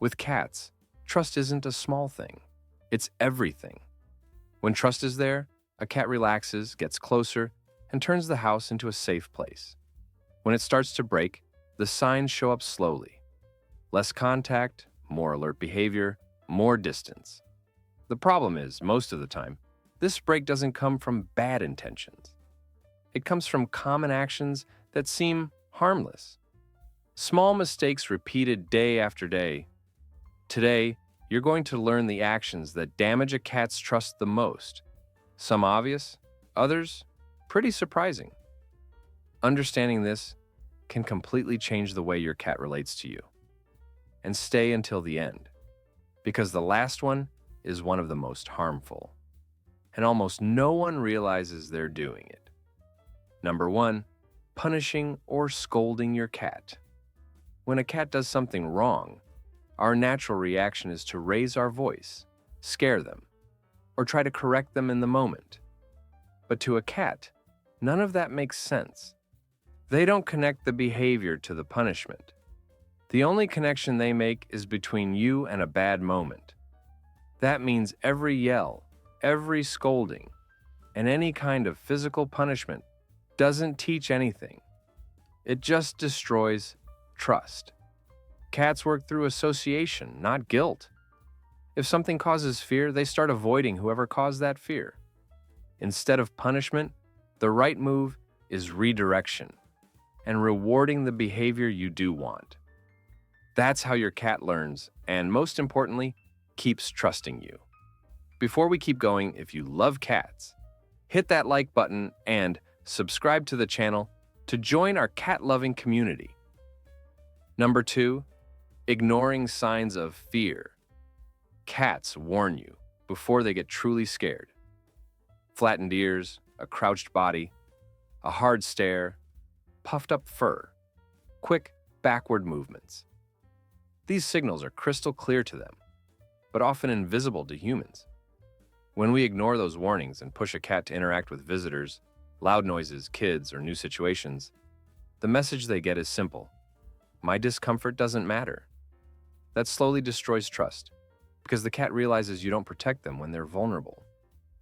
With cats, trust isn't a small thing. It's everything. When trust is there, a cat relaxes, gets closer, and turns the house into a safe place. When it starts to break, the signs show up slowly. Less contact, more alert behavior, more distance. The problem is, most of the time, this break doesn't come from bad intentions. It comes from common actions that seem harmless. Small mistakes repeated day after day. Today, you're going to learn the actions that damage a cat's trust the most. Some obvious, others pretty surprising. Understanding this can completely change the way your cat relates to you. And stay until the end, because the last one is one of the most harmful, and almost no one realizes they're doing it. Number 1, punishing or scolding your cat. When a cat does something wrong, our natural reaction is to raise our voice, scare them, or try to correct them in the moment. But to a cat, none of that makes sense. They don't connect the behavior to the punishment. The only connection they make is between you and a bad moment. That means every yell, every scolding, and any kind of physical punishment doesn't teach anything. It just destroys trust. Cats work through association, not guilt. If something causes fear, they start avoiding whoever caused that fear. Instead of punishment, the right move is redirection and rewarding the behavior you do want. That's how your cat learns and, most importantly, keeps trusting you. Before we keep going, if you love cats, hit that like button and subscribe to the channel to join our cat-loving community. Number 2, ignoring signs of fear. Cats warn you before they get truly scared. Flattened ears, a crouched body, a hard stare, puffed up fur, quick backward movements. These signals are crystal clear to them, but often invisible to humans. When we ignore those warnings and push a cat to interact with visitors, loud noises, kids, or new situations, the message they get is simple: my discomfort doesn't matter. That slowly destroys trust, because the cat realizes you don't protect them when they're vulnerable.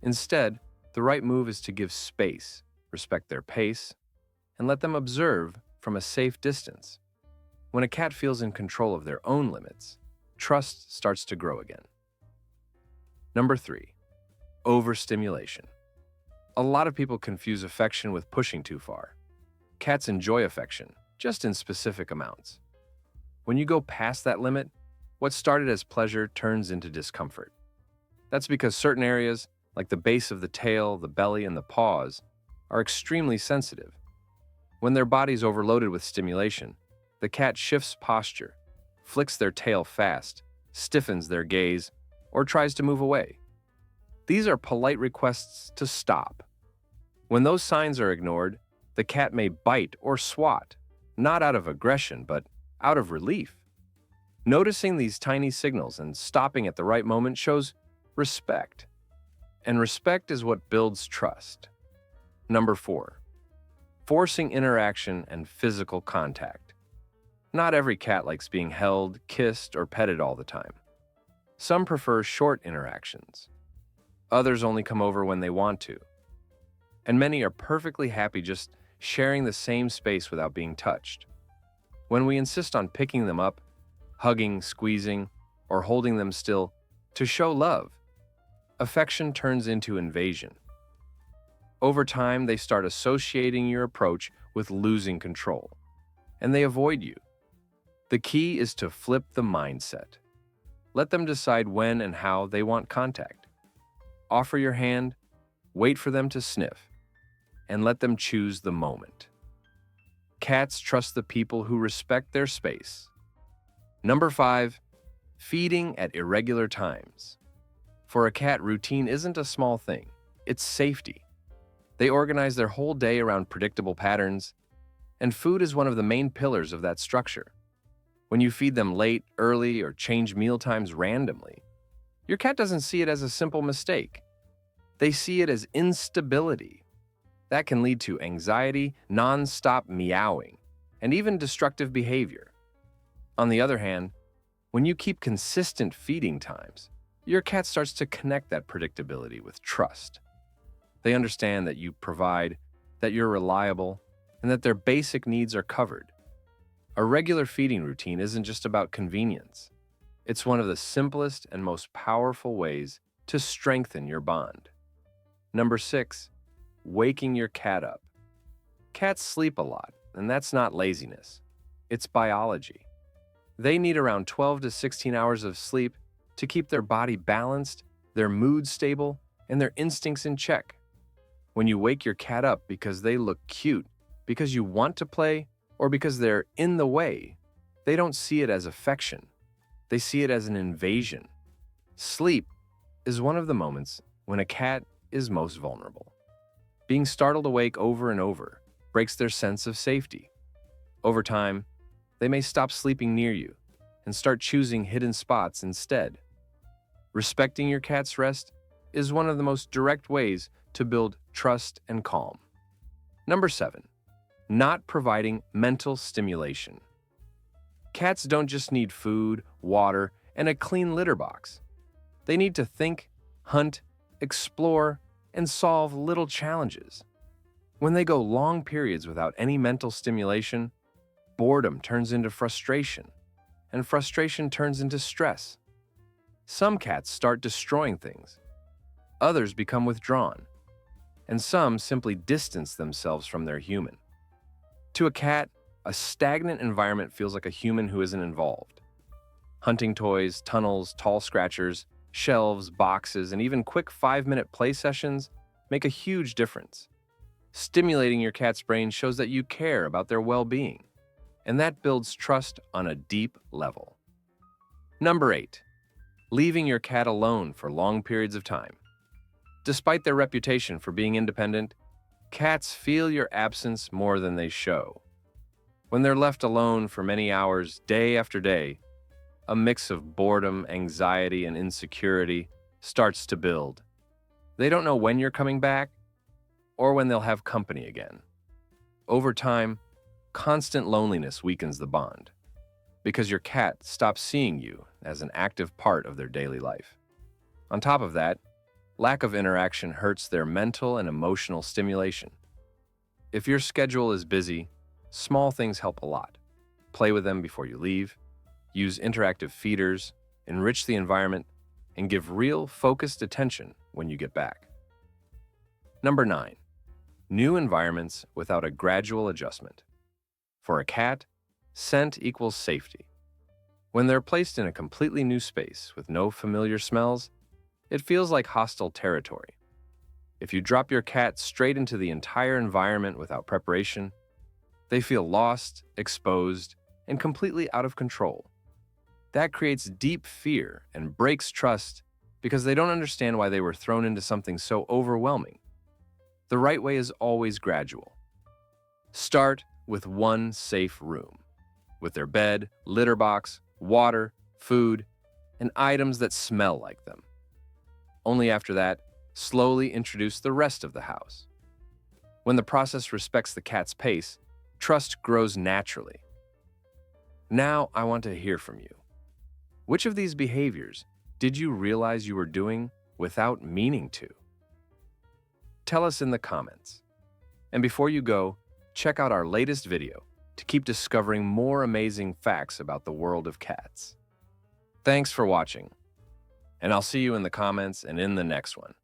Instead, the right move is to give space, respect their pace, and let them observe from a safe distance. When a cat feels in control of their own limits, trust starts to grow again. Number 3, overstimulation. A lot of people confuse affection with pushing too far. Cats enjoy affection, just in specific amounts. When you go past that limit, what started as pleasure turns into discomfort. That's because certain areas, like the base of the tail, the belly, and the paws, are extremely sensitive. When their body's overloaded with stimulation, the cat shifts posture, flicks their tail fast, stiffens their gaze, or tries to move away. These are polite requests to stop. When those signs are ignored, the cat may bite or swat, not out of aggression, but out of relief. Noticing these tiny signals and stopping at the right moment shows respect. And respect is what builds trust. Number 4, forcing interaction and physical contact. Not every cat likes being held, kissed, or petted all the time. Some prefer short interactions. Others only come over when they want to. And many are perfectly happy just sharing the same space without being touched. When we insist on picking them up, hugging, squeezing, or holding them still to show love, affection turns into invasion. Over time, they start associating your approach with losing control, and they avoid you. The key is to flip the mindset. Let them decide when and how they want contact. Offer your hand, wait for them to sniff, and let them choose the moment. Cats trust the people who respect their space. Number 5, feeding at irregular times. For a cat, routine isn't a small thing, it's safety. They organize their whole day around predictable patterns, and food is one of the main pillars of that structure. When you feed them late, early, or change meal times randomly, your cat doesn't see it as a simple mistake. They see it as instability. That can lead to anxiety, non-stop meowing, and even destructive behavior. On the other hand, When you keep consistent feeding times, your cat starts to connect that predictability with trust. They understand that you provide, that you're reliable, and that their basic needs are covered. A regular feeding routine isn't just about convenience. It's one of the simplest and most powerful ways to strengthen your bond. Number 6, waking your cat up. Cats sleep a lot, and that's not laziness. It's biology. They need around 12 to 16 hours of sleep to keep their body balanced, their mood stable, and their instincts in check. When you wake your cat up because they look cute, because you want to play, or because they're in the way, they don't see it as affection. They see it as an invasion. Sleep is one of the moments when a cat is most vulnerable. Being startled awake over and over breaks their sense of safety. Over time, they may stop sleeping near you and start choosing hidden spots instead. Respecting your cat's rest is one of the most direct ways to build trust and calm. Number 7, not providing mental stimulation. Cats don't just need food, water, and a clean litter box. They need to think, hunt, explore, and solve little challenges. When they go long periods without any mental stimulation, boredom turns into frustration, and frustration turns into stress. Some cats start destroying things. Others become withdrawn, and some simply distance themselves from their human. To a cat, a stagnant environment feels like a human who isn't involved. Hunting toys, tunnels, tall scratchers, shelves, boxes, and even quick 5-minute play sessions make a huge difference. Stimulating your cat's brain shows that you care about their well-being, and that builds trust on a deep level. Number 8, leaving your cat alone for long periods of time. Despite their reputation for being independent, cats feel your absence more than they show. When they're left alone for many hours, day after day, a mix of boredom, anxiety, and insecurity starts to build. They don't know when you're coming back or when they'll have company again. Over time, constant loneliness weakens the bond because your cat stops seeing you as an active part of their daily life. On top of that, lack of interaction hurts their mental and emotional stimulation. If your schedule is busy, small things help a lot. Play with them before you leave, use interactive feeders, enrich the environment, and give real, focused attention when you get back. Number 9, new environments without a gradual adjustment. For a cat, scent equals safety. When they're placed in a completely new space with no familiar smells, it feels like hostile territory. If you drop your cat straight into the entire environment without preparation, they feel lost, exposed, and completely out of control. That creates deep fear and breaks trust because they don't understand why they were thrown into something so overwhelming. The right way is always gradual. Start with one safe room, with their bed, litter box, water, food, and items that smell like them. Only after that, slowly introduce the rest of the house. When the process respects the cat's pace, trust grows naturally. Now I want to hear from you. Which of these behaviors did you realize you were doing without meaning to? Tell us in the comments. And before you go, check out our latest video to keep discovering more amazing facts about the world of cats. Thanks for watching, and I'll see you in the comments and in the next one.